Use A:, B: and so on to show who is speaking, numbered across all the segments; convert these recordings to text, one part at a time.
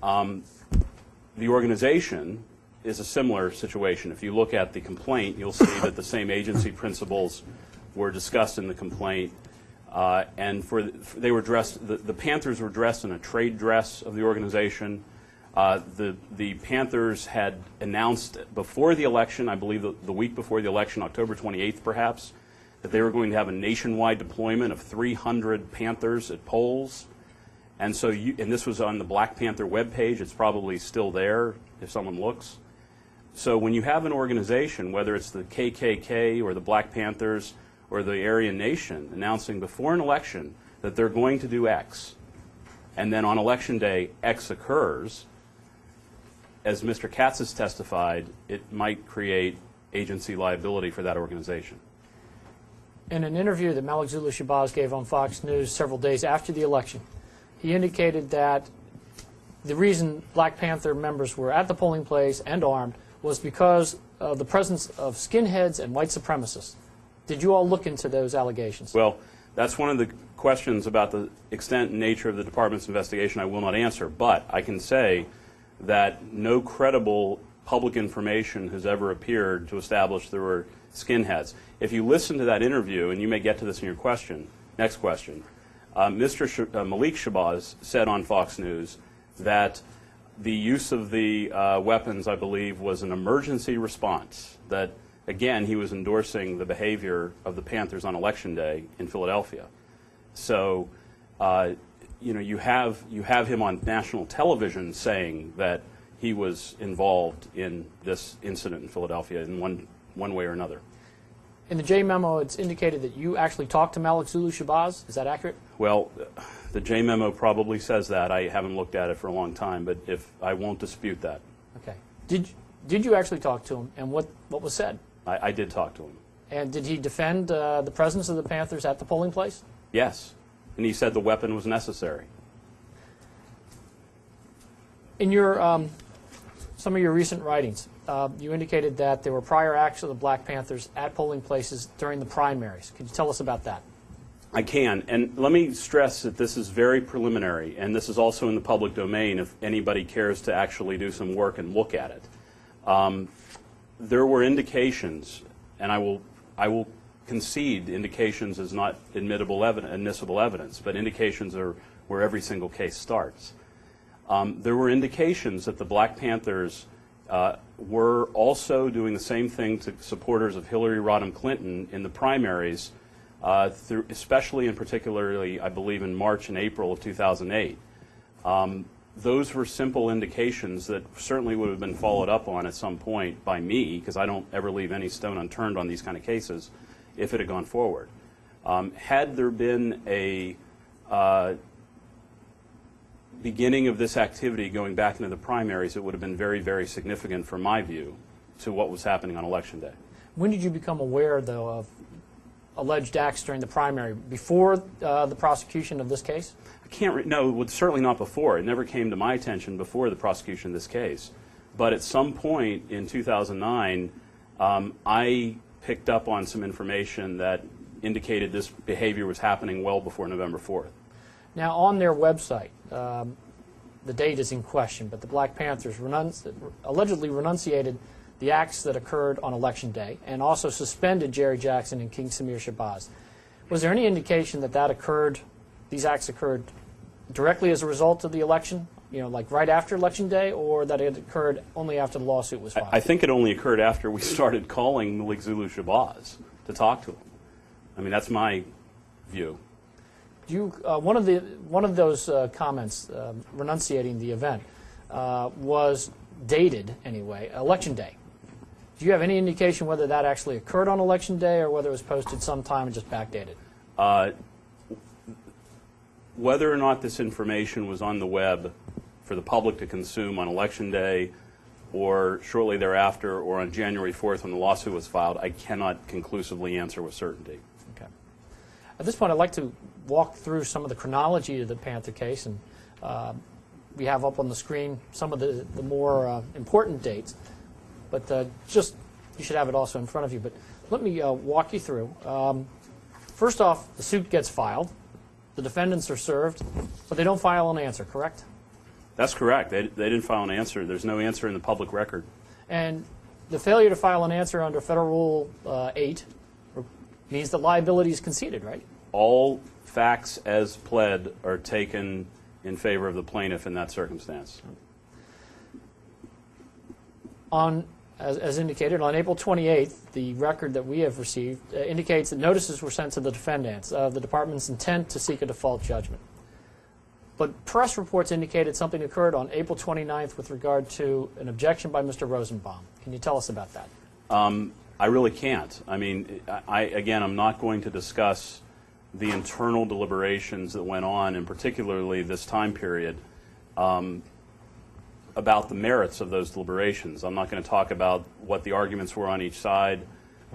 A: The organization is a similar situation. If you look at the complaint, you'll see that the same agency principles were discussed in the complaint, and they were dressed. The Panthers were dressed in a trade dress of the organization. The Panthers had announced before the election, I believe the week before the election, October 28th perhaps, that they were going to have a nationwide deployment of 300 Panthers at polls. And so, and this was on the Black Panther webpage. It's probably still there if someone looks. So when you have an organization, whether it's the KKK or the Black Panthers or the Aryan Nation, announcing before an election that they're going to do X, and then on election day X occurs, as Mr. Katz has testified, it might create agency liability for that organization.
B: In an interview that Malik Zulu Shabazz gave on Fox News several days after the election, he indicated that the reason Black Panther members were at the polling place and armed was because of the presence of skinheads and white supremacists. Did you all look into those allegations?
A: Well, that's one of the questions about the extent and nature of the department's investigation I will not answer, but I can say that no credible public information has ever appeared to establish there were skinheads. If you listen to that interview, and you may get to this in your question, next question, Mr. Malik Shabazz said on Fox News that the use of the weapons, I believe, was an emergency response, that, again, he was endorsing the behavior of the Panthers on Election Day in Philadelphia. So, you know, you have him on national television saying that he was involved in this incident in Philadelphia in one way or another.
B: In the J memo, it's indicated that you actually talked to Malik Zulu Shabazz. Is that accurate?
A: Well, the J memo probably says that. I haven't looked at it for a long time, but I won't dispute that.
B: Okay. Did you actually talk to him, and what was said?
A: I did talk to him.
B: And did he defend the presence of the Panthers at the polling place?
A: Yes, and he said the weapon was necessary.
B: In your some of your recent writings, you indicated that there were prior acts of the Black Panthers at polling places during the primaries. Could you tell us about that?
A: I can, and let me stress that this is very preliminary, and this is also in the public domain if anybody cares to actually do some work and look at it. There were indications, and I will concede indications is not admissible evidence, but indications are where every single case starts. There were indications that the Black Panthers were also doing the same thing to supporters of Hillary Rodham Clinton in the primaries, especially and particularly, I believe, in March and April of 2008. Those were simple indications that certainly would have been followed up on at some point by me, because I don't ever leave any stone unturned on these kind of cases, if it had gone forward. Had there been a beginning of this activity going back into the primaries, it would have been very, very significant, from my view, to what was happening on Election Day.
B: When did you become aware, though, of alleged acts during the primary? Before the prosecution of this case?
A: No, certainly not before. It never came to my attention before the prosecution of this case. But at some point in 2009, I picked up on some information that indicated this behavior was happening well before November 4th.
B: Now, on their website, the date is in question, but the Black Panthers allegedly renunciated the acts that occurred on Election Day and also suspended Jerry Jackson and King Samir Shabazz. Was there any indication that these acts occurred directly as a result of the election, like right after Election Day, or that it occurred only after the lawsuit was filed?
A: I think it only occurred after we started calling Malik Zulu Shabazz to talk to him. I mean, that's my view.
B: One of those comments renunciating the event was dated, anyway, Election Day. Do you have any indication whether that actually occurred on Election Day or whether it was posted sometime and just backdated?
A: Whether or not this information was on the web for the public to consume on Election Day or shortly thereafter or on January 4th when the lawsuit was filed, I cannot conclusively answer with certainty.
B: Okay. At this point, I'd like to walk through some of the chronology of the Panther case, and we have up on the screen some of the more important dates, but you should have it also in front of you. But let me walk you through. First off, the suit gets filed. The defendants are served, but they don't file an answer, correct?
A: That's correct. They didn't file an answer. There's no answer in the public record.
B: And the failure to file an answer under Federal Rule 8 means that liability is conceded, right?
A: All facts as pled are taken in favor of the plaintiff in that circumstance.
B: As indicated, on April 28th, the record that we have received indicates that notices were sent to the defendants of the department's intent to seek a default judgment. But press reports indicated something occurred on April 29th with regard to an objection by Mr. Rosenbaum. Can you tell us about that?
A: I really can't. I mean, again, I'm not going to discuss the internal deliberations that went on, and particularly this time period, about the merits of those deliberations. I'm not going to talk about what the arguments were on each side.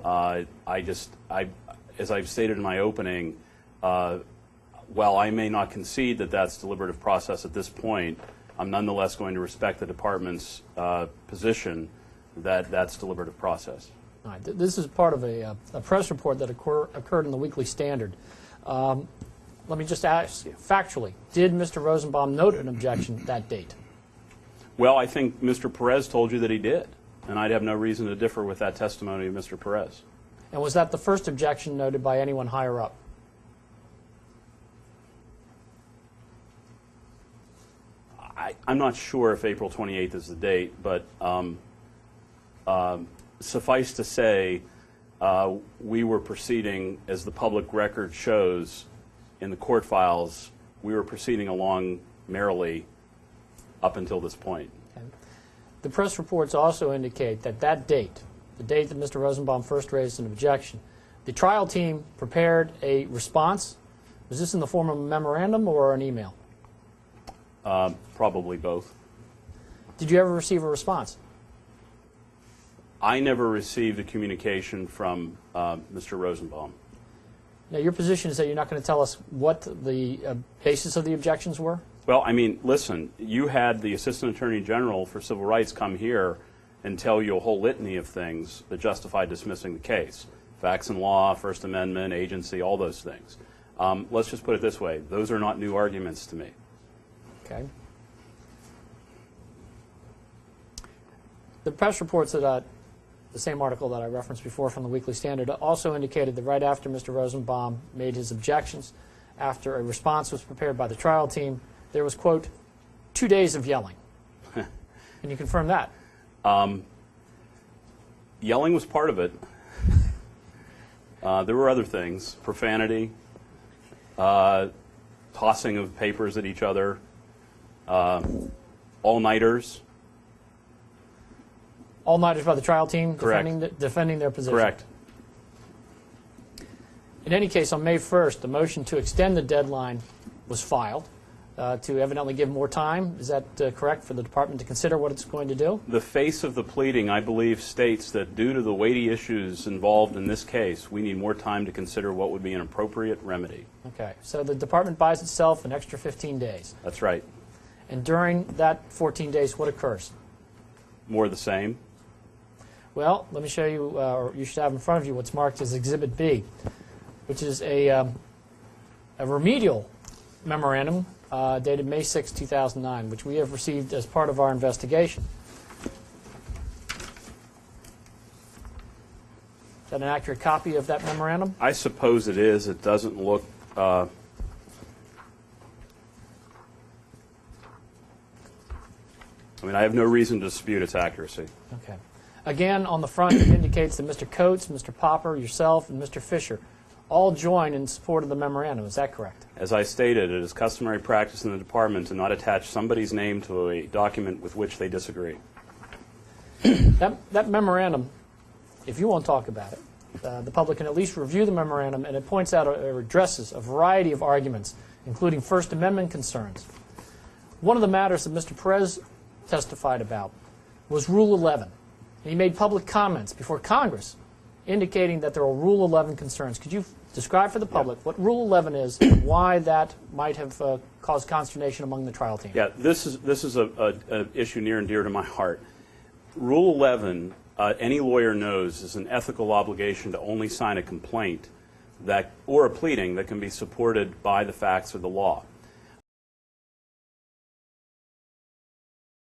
A: As I've stated in my opening, while I may not concede that that's deliberative process at this point, I'm nonetheless going to respect the department's position that that's deliberative process.
B: All right. This is part of a press report that occurred in the Weekly Standard. Let me just ask you, factually, did Mr. Rosenbaum note an objection that date?
A: Well, I think Mr. Perez told you that he did, and I'd have no reason to differ with that testimony of Mr. Perez.
B: And was that the first objection noted by anyone higher up?
A: I'm not sure if April 28th is the date, but suffice to say, we were proceeding, as the public record shows in the court files, we were proceeding along merrily up until this point.
B: Okay. The press reports also indicate that that date, the date that Mr. Rosenbaum first raised an objection, the trial team prepared a response. Was this in the form of a memorandum or an email?
A: Probably both.
B: Did you ever receive a response?
A: I never received a communication from Mr. Rosenbaum.
B: Now, your position is that you're not going to tell us what the basis of the objections were?
A: Well, I mean, listen, you had the Assistant Attorney General for Civil Rights come here and tell you a whole litany of things that justify dismissing the case. Facts and law, First Amendment, agency, all those things. Let's just put it this way. Those are not new arguments to me.
B: Okay. The press reports that the same article that I referenced before from the Weekly Standard also indicated that right after Mr. Rosenbaum made his objections, after a response was prepared by the trial team, there was, quote, 2 days of yelling. Can you confirm that?
A: Yelling was part of it. There were other things, profanity, tossing of papers at each other, all-nighters.
B: All-nighters by the trial team
A: Correct.
B: defending their position.
A: Correct.
B: In any case, on May 1st, the motion to extend the deadline was filed to evidently give more time. Is that correct, for the department to consider what it's going to do?
A: The face of the pleading, I believe, states that due to the weighty issues involved in this case, we need more time to consider what would be an appropriate remedy.
B: Okay, so the department buys itself an extra 15 days.
A: That's right.
B: And during that 14 days, what occurs?
A: More of the same.
B: Well, let me show you, or you should have in front of you what's marked as Exhibit B, which is a remedial memorandum dated May 6, 2009, which we have received as part of our investigation. Is that an accurate copy of that memorandum?
A: I suppose it is. It doesn't look... I mean, I have no reason to dispute its accuracy.
B: Okay. Again, on the front, it indicates that Mr. Coates, Mr. Popper, yourself, and Mr. Fisher all join in support of the memorandum. Is that correct?
A: As I stated, it is customary practice in the department to not attach somebody's name to a document with which they disagree.
B: That memorandum, if you won't talk about it, the public can at least review the memorandum, and it points out or addresses a variety of arguments, including First Amendment concerns. One of the matters that Mr. Perez testified about was Rule 11. He made public comments before Congress indicating that there are Rule 11 concerns. Could you describe for the public what Rule 11 is and why that might have caused consternation among the trial team?
A: Yeah, this is an issue near and dear to my heart. Rule 11, any lawyer knows, is an ethical obligation to only sign a complaint or a pleading that can be supported by the facts or the law.